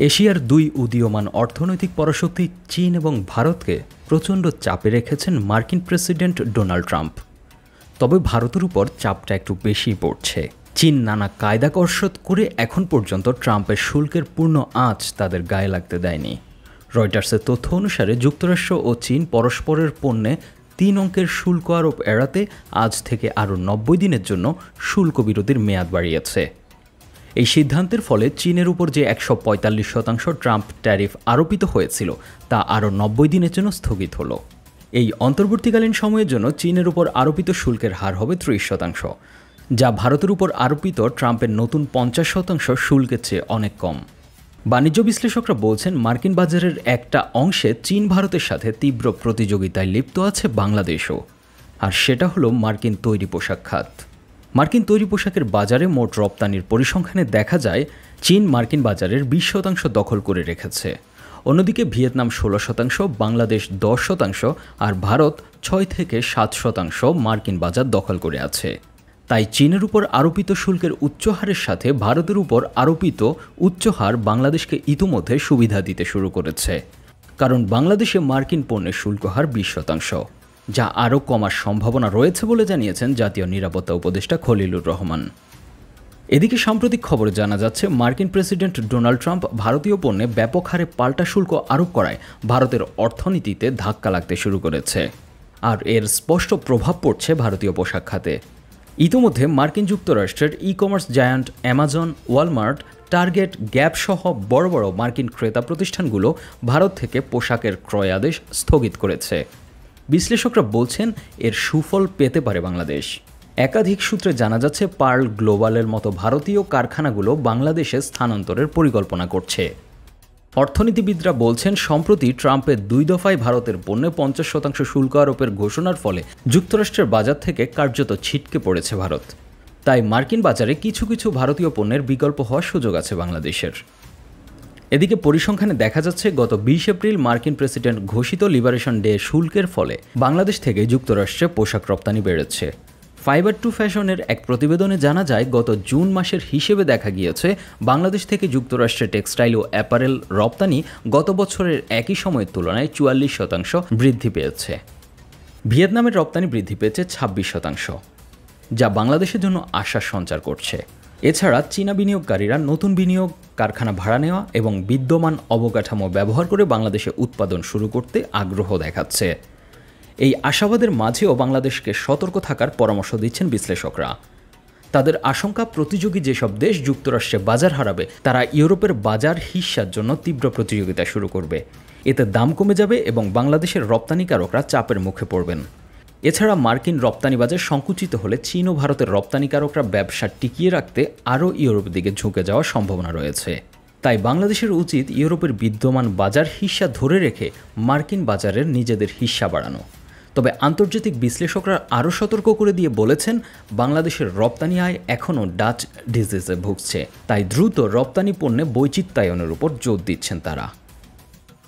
এশিয়ার দুই উদীয়মান অর্থনৈতিক পরাশক্তি চীন এবং ভারতকে প্রচণ্ড চাপে রেখেছেন মার্কিন প্রেসিডেন্ট ডোনাল্ড ট্রাম্প। তবে ভারতের উপর চাপটা একটু বেশি পড়ছে। চীন নানা কায়দা কসরত করে এখন পর্যন্ত ট্রাম্পের শুল্কের পূর্ণ আঁচ তাদের গায়ে লাগতে দেয়নি। রয়টার্সের তথ্য অনুসারে যুক্তরাষ্ট্র ও চীন পরস্পরের পণ্যে 3 অঙ্কের শুল্ক আরোপ এড়াতে আজ থেকে আরও 90 দিনের জন্য শুল্ক বিরতির মেয়াদ বাড়িয়েছে। এই সিদ্ধান্তের ফলে চীনের উপর যে 145% ট্রাম্প ট্যারিফ আরোপিত হয়েছিল তা আরও 90 দিনের জন্য স্থগিত হলো। এই অন্তর্বর্তীকালীন সময়ের জন্য চীনের উপর আরোপিত শুল্কের হার হবে 30%, যা ভারতের উপর আরোপিত ট্রাম্পের নতুন 50% শুল্কের চেয়ে অনেক কম। বাণিজ্য বিশ্লেষকরা বলছেন, মার্কিন বাজারের একটা অংশে চীন ভারতের সাথে তীব্র প্রতিযোগিতায় লিপ্ত আছে বাংলাদেশও, আর সেটা হলো মার্কিন তৈরি পোশাক খাত। মার্কিন তৈরি পোশাকের বাজারে মোট রপ্তানির পরিসংখ্যানে দেখা যায় চীন মার্কিন বাজারের 20% দখল করে রেখেছে। অন্যদিকে ভিয়েতনাম 16%, বাংলাদেশ 10% আর ভারত 6 থেকে 7% মার্কিন বাজার দখল করে আছে। তাই চীনের উপর আরোপিত শুল্কের উচ্চ হারের সাথে ভারতের উপর আরোপিত উচ্চ হার বাংলাদেশকে ইতিমধ্যে সুবিধা দিতে শুরু করেছে, কারণ বাংলাদেশে মার্কিন পণ্যের শুল্ক হার 20%, যা আরও কমার সম্ভাবনা রয়েছে বলে জানিয়েছেন জাতীয় নিরাপত্তা উপদেষ্টা খলিলুর রহমান। এদিকে সাম্প্রতিক খবরে জানা যাচ্ছে মার্কিন প্রেসিডেন্ট ডোনাল্ড ট্রাম্প ভারতীয় পণ্যে ব্যাপক হারে পাল্টা শুল্ক আরোপ করায় ভারতের অর্থনীতিতে ধাক্কা লাগতে শুরু করেছে, আর এর স্পষ্ট প্রভাব পড়ছে ভারতীয় পোশাক খাতে। ইতিমধ্যে মার্কিন যুক্তরাষ্ট্রের e-commerce giant Amazon, Walmart, Target, Gap সহ বড় বড় মার্কিন ক্রেতা প্রতিষ্ঠানগুলো ভারত থেকে পোশাকের ক্রয় আদেশ স্থগিত করেছে। বিশ্লেষকরা বলছেন এর সুফল পেতে পারে বাংলাদেশ। একাধিক সূত্রে জানা যাচ্ছে পার্ল গ্লোবালের মতো ভারতীয় কারখানাগুলো বাংলাদেশে স্থানান্তরের পরিকল্পনা করছে। অর্থনীতিবিদরা বলছেন, সম্প্রতি ট্রাম্পের 2 দফায় ভারতের পণ্যে 50% শুল্ক আরোপের ঘোষণার ফলে যুক্তরাষ্ট্রের বাজার থেকে কার্যত ছিটকে পড়েছে ভারত। তাই মার্কিন বাজারে কিছু কিছু ভারতীয় পণ্যের বিকল্প হওয়ার সুযোগ আছে বাংলাদেশের। এদিকে পরিসংখ্যানে দেখা যাচ্ছে গত 20 এপ্রিল মার্কিন প্রেসিডেন্ট ঘোষিত লিবারেশন ডে শুল্কের ফলে বাংলাদেশ থেকে যুক্তরাষ্ট্রে পোশাক রপ্তানি বেড়েছে। ফাইবার টু ফ্যাশনের এক প্রতিবেদনে জানা যায় গত জুন মাসের হিসেবে দেখা গিয়েছে বাংলাদেশ থেকে যুক্তরাষ্ট্রে টেক্সটাইল ও অ্যাপারেল রপ্তানি গত বছরের একই সময়ের তুলনায় 44% বৃদ্ধি পেয়েছে। ভিয়েতনামের রপ্তানি বৃদ্ধি পেয়েছে 26%, যা বাংলাদেশের জন্য আশার সঞ্চার করছে। এছাড়া চীনা বিনিয়োগকারীরা নতুন বিনিয়োগ, কারখানা ভাড়া নেওয়া এবং বিদ্যমান অবকাঠামো ব্যবহার করে বাংলাদেশে উৎপাদন শুরু করতে আগ্রহ দেখাচ্ছে। এই আশাবাদের মাঝেও বাংলাদেশকে সতর্ক থাকার পরামর্শ দিচ্ছেন বিশ্লেষকরা। তাদের আশঙ্কা, প্রতিযোগী যেসব দেশ যুক্তরাষ্ট্রে বাজার হারাবে তারা ইউরোপের বাজার হিস্যার জন্য তীব্র প্রতিযোগিতা শুরু করবে। এতে দাম কমে যাবে এবং বাংলাদেশের রপ্তানিকারকরা চাপের মুখে পড়বেন। এছাড়া মার্কিন রপ্তানি বাজার সংকুচিত হলে চীন ও ভারতের রপ্তানিকারকরা ব্যবসা টিকিয়ে রাখতে আরও ইউরোপের দিকে ঝুঁকে যাওয়ার সম্ভাবনা রয়েছে। তাই বাংলাদেশের উচিত ইউরোপের বিদ্যমান বাজার হিস্যা ধরে রেখে মার্কিন বাজারের নিজেদের হিস্যা বাড়ানো। তবে আন্তর্জাতিক বিশ্লেষকরা আরও সতর্ক করে দিয়ে বলেছেন, বাংলাদেশের রপ্তানি আয় এখনও ডাচ ডিজিজে ভুগছে, তাই দ্রুত রপ্তানি পণ্যে বৈচিত্র্যায়নের উপর জোর দিচ্ছেন তারা।